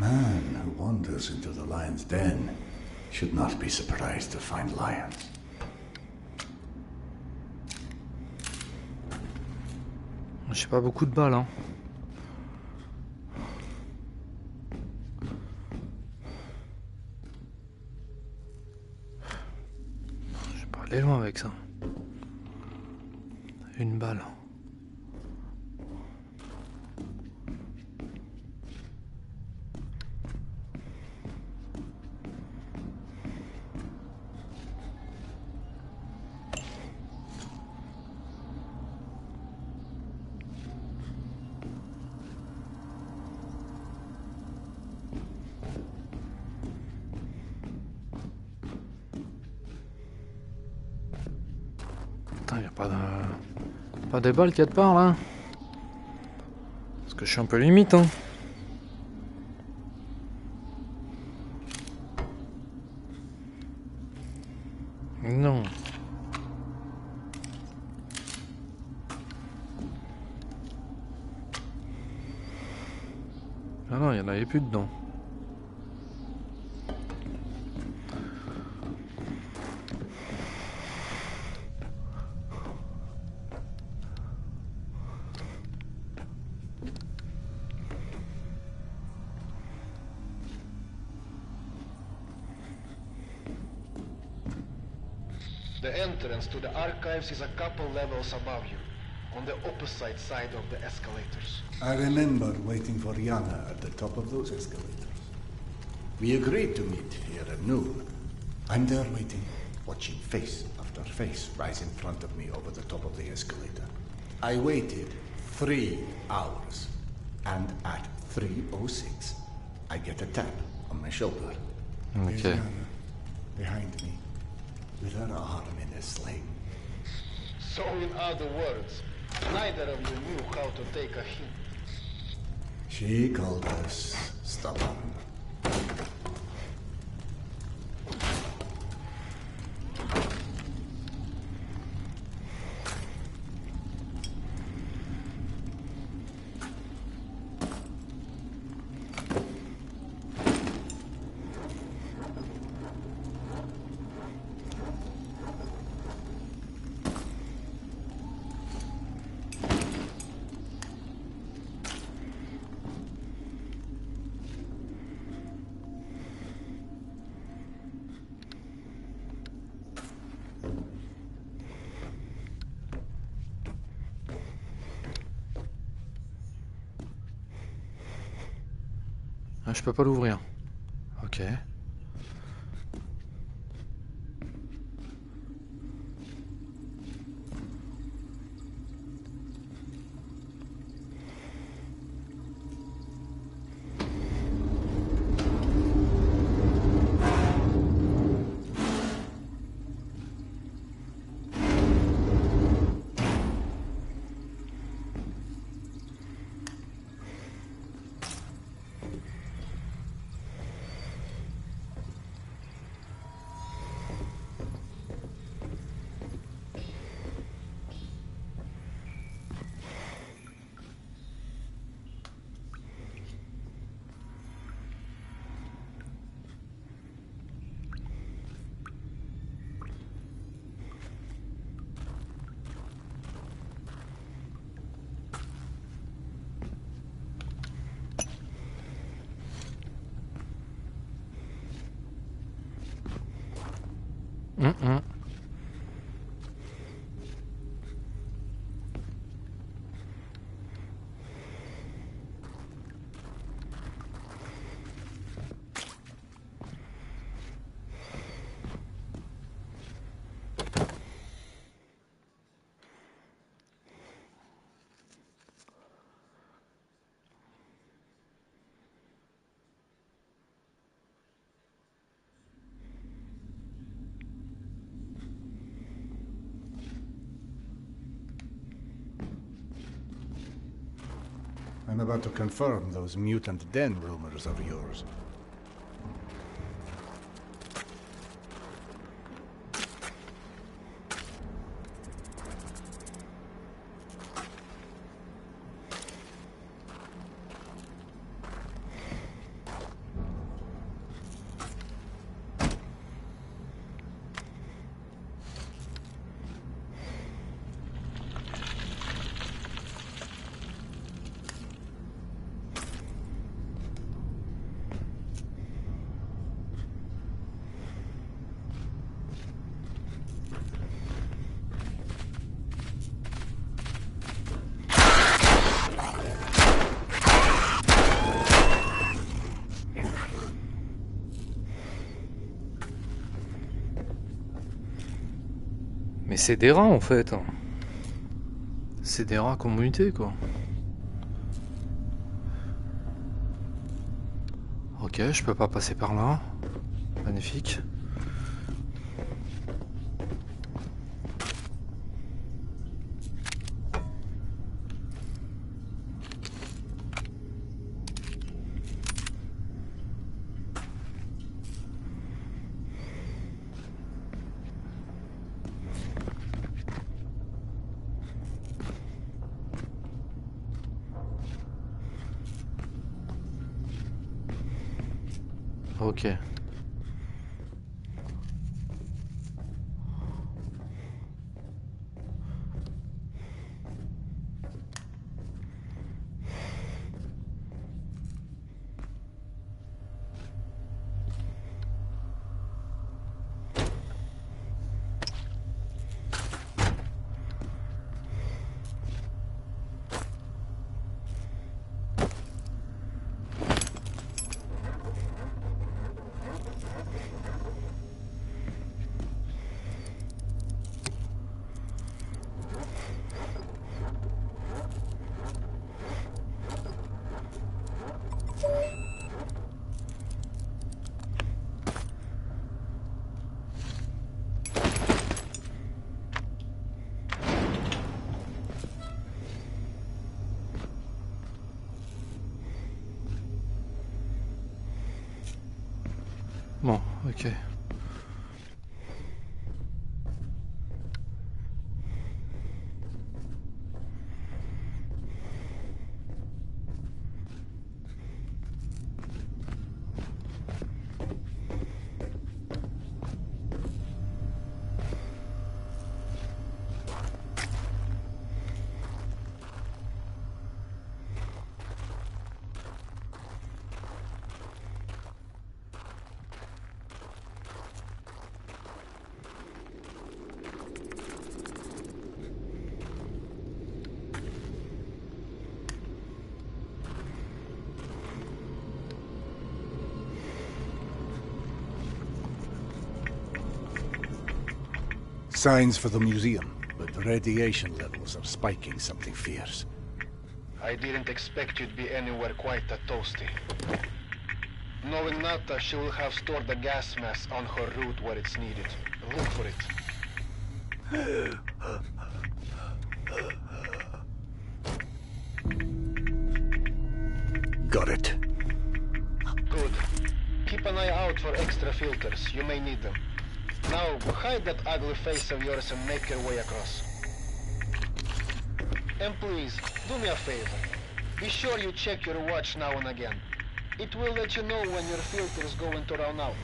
Man who wanders into the lion's den should not be surprised to find lions. J'ai pas beaucoup de balles, hein. Je vais pas aller loin avec ça. Une balle. Putain, y a pas des balles quelque part là. Parce que je suis un peu limite, hein. Non. Ah non, il y en avait plus dedans. The entrance to the archives is a couple levels above you, on the opposite side of the escalators. I remember waiting for Yana at the top of those escalators. We agreed to meet here at noon. I'm there waiting, watching face after face rise in front of me over the top of the escalator. I waited 3 hours, and at 3:06, I get a tap on my shoulder. Okay. There's Yana, behind me, with her arm in a sling. So in other words, neither of you knew how to take a hint. She called us stubborn. Ah, je peux pas l'ouvrir. Ok. I'm about to confirm those mutant den rumors of yours. Mais c'est des rats en fait. C'est des rats qu'on muté quoi. Ok, je peux pas passer par là. Magnifique. Ok. Bon, ok. Signs for the museum, but the radiation levels are spiking something fierce. I didn't expect you'd be anywhere quite that toasty. Knowing Nata, she will have stored the gas mask on her route where it's needed. Look for it. Got it. Good. Keep an eye out for extra filters. You may need them. Now, hide that ugly face of yours and make your way across. And please, do me a favor. Be sure you check your watch now and again. It will let you know when your filter is going to run out.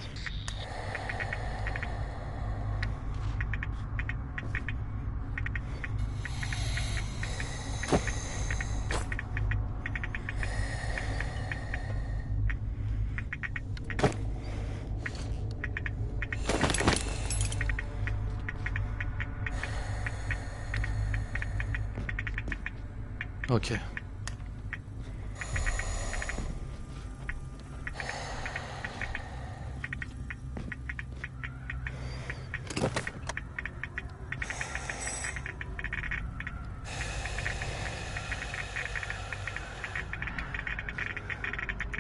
Ok.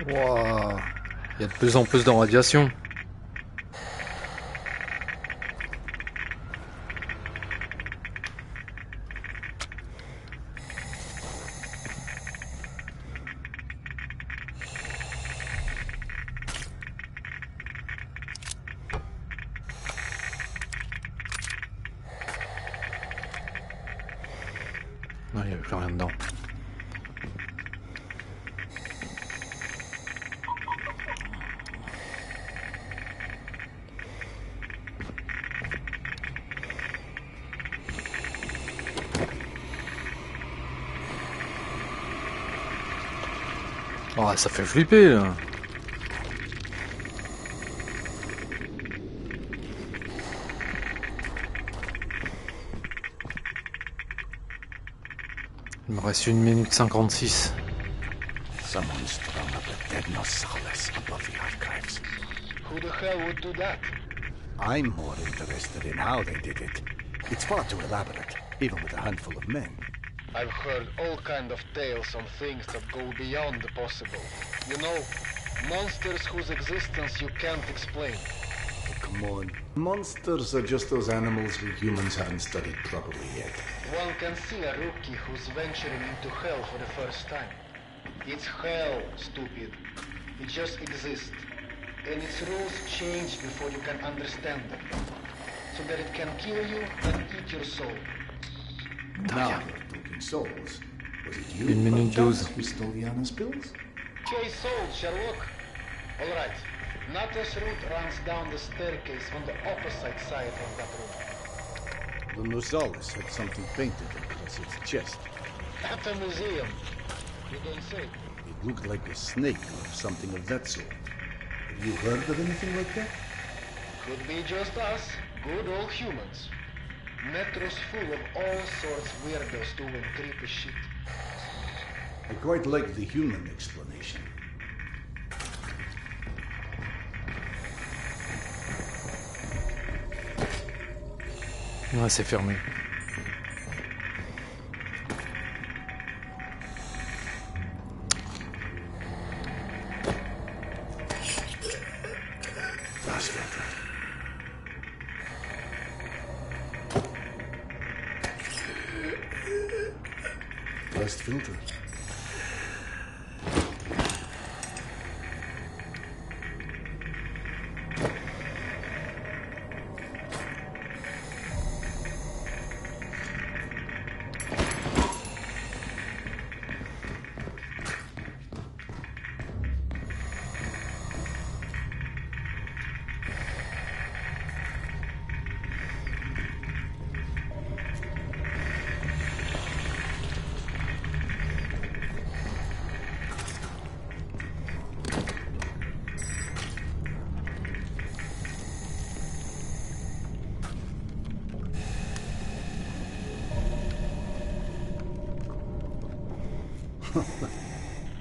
Wow. Il y a de plus en plus de radiation. Non, il n'y avait plus rien dedans. Oh, ça fait flipper là. Il me reste 1 minute 56. Someone strung up a dead Nosaurus above the archives. Who the hell would do that? I'm more interested in how they did it. It's far too elaborate, even with a handful of men. I've heard all kind of tales on things that go beyond the possible. You know, monsters whose existence you can't explain. Oh, come on. Monsters are just those animals we humans haven't studied properly yet. One can see a rookie who's venturing into hell for the first time. It's hell, stupid. It just exists. And its rules change before you can understand them. So that it can kill you and eat your soul. Now you're talking souls. Was it you, Une minute 12. who stole Yana's pills? Chase souls, Sherlock. Alright. Nata's route runs down the staircase on the opposite side of that room. The Nosalis had something painted across its chest. At a museum. You don't say. It looked like a snake or something of that sort. Have you heard of anything like that? Could be just us, good old humans. Metro's full of all sorts weirdos doing creepy shit. I quite like the human explanation. Ouais, c'est fermé. Last filter.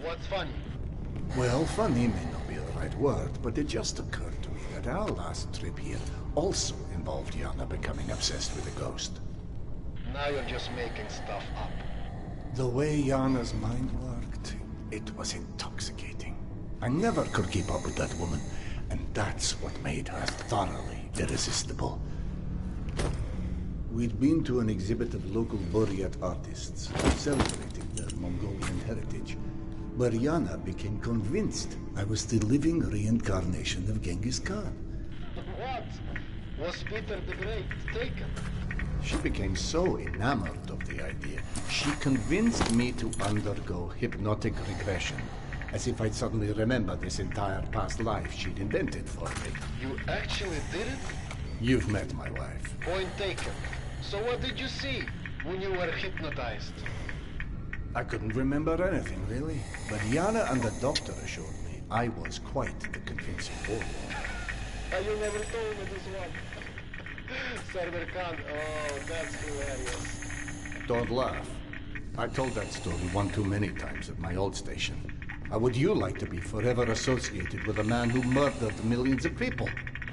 What's funny? Well, funny may not be the right word, but it just occurred to me that our last trip here also involved Yana becoming obsessed with a ghost. Now you're just making stuff up. The way Yana's mind worked, it was intoxicating. I never could keep up with that woman, and that's what made her thoroughly irresistible. We'd been to an exhibit of local Buryat artists celebrating their Mongolian heritage, where Yana became convinced I was the living reincarnation of Genghis Khan. What? Was Peter the Great taken? She became so enamored of the idea, she convinced me to undergo hypnotic regression, as if I'd suddenly remember this entire past life she'd invented for me. You actually did it? You've met my wife. Point taken. So what did you see when you were hypnotized? I couldn't remember anything, really. But Yana and the doctor assured me I was quite the convincing warlord. You never told me this one. Server Khan, oh, that's hilarious. Don't laugh. I told that story one too many times at my old station. How would you like to be forever associated with a man who murdered millions of people?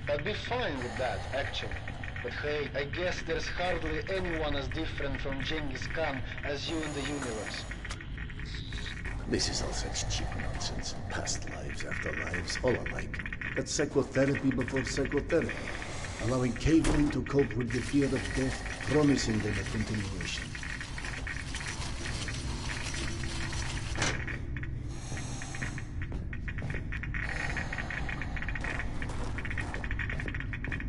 I'd be fine with that, actually. But hey, I guess there's hardly anyone as different from Genghis Khan as you in the universe. This is all such cheap nonsense. Past lives, afterlives, all alike. That's psychotherapy before psychotherapy. Allowing cavemen to cope with the fear of death, promising them a continuation.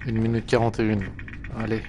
Une minute 41. Allez.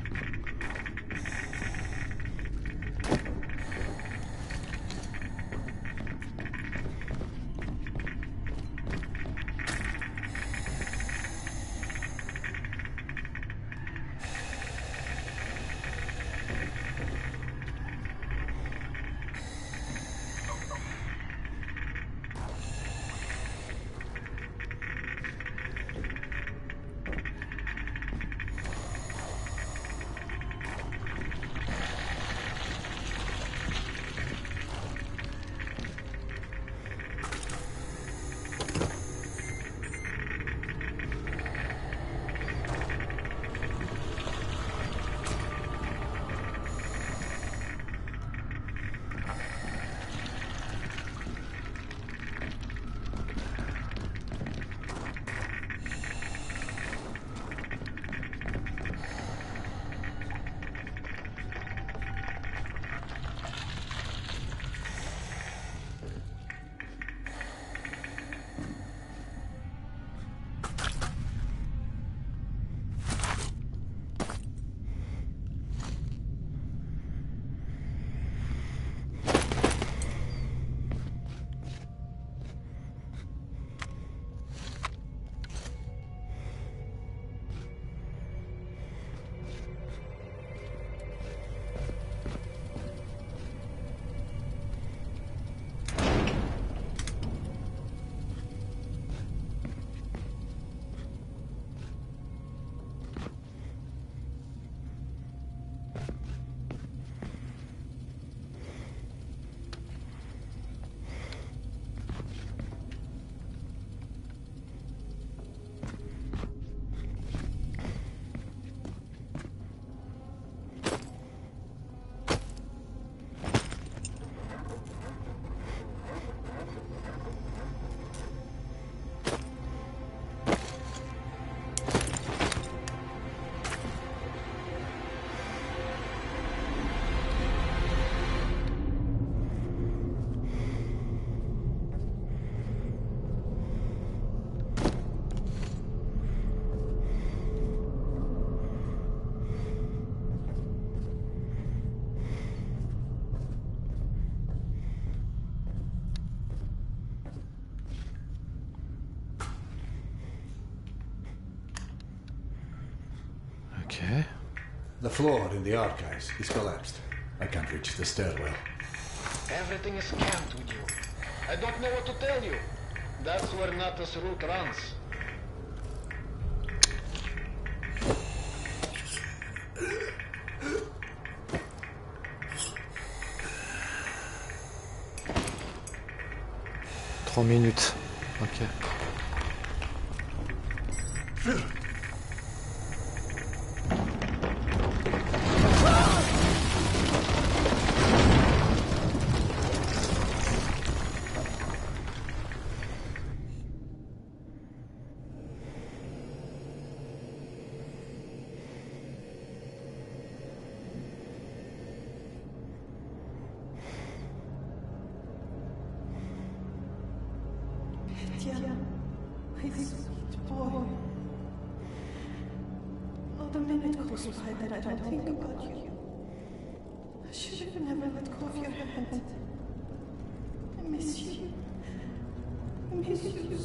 The floor in the archives is collapsed. I can't reach the stairwell. Everything is scanned with you. I don't know what to tell you. That's where Natas' route runs. Minutes. Ok. My sweet boy. Not a minute goes by that I don't think about you. I should have never let go of your hand. I miss you. I miss you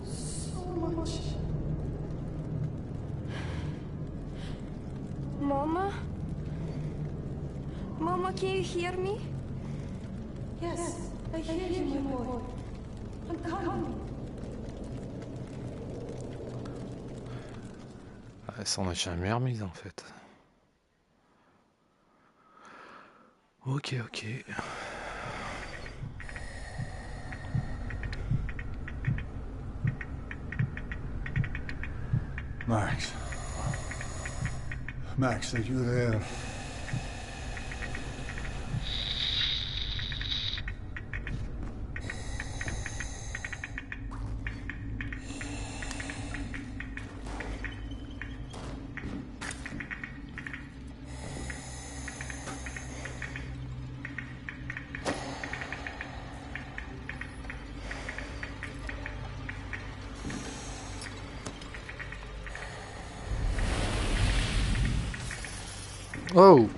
so much. Mama? Mama, can you hear me? Yes, I hear you, my boy. I'm coming. Elle s'en est jamais remise en fait. Ok, ok. Max. Max, are you there? Oh!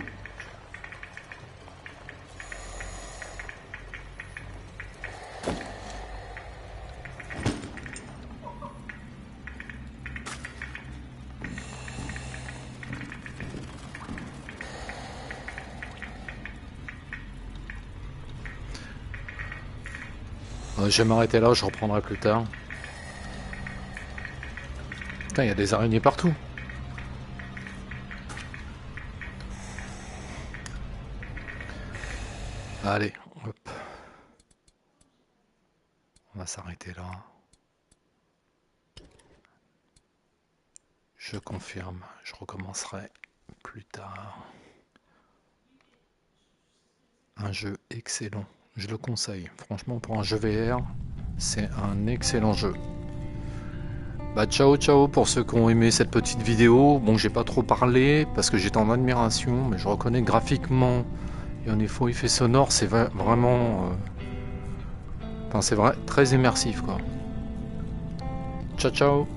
Je vais m'arrêter là, je reprendrai plus tard. Putain, il y a des araignées partout. Allez, hop. On va s'arrêter là. Je confirme, je recommencerai plus tard. Un jeu excellent, je le conseille. Franchement, pour un jeu VR, c'est un excellent jeu. Bah ciao ciao pour ceux qui ont aimé cette petite vidéo. Bon, j'ai pas trop parlé parce que j'étais en admiration, mais je reconnais graphiquement et en effet sonore, c'est vraiment... Enfin, c'est vrai, très immersif quoi. Ciao ciao.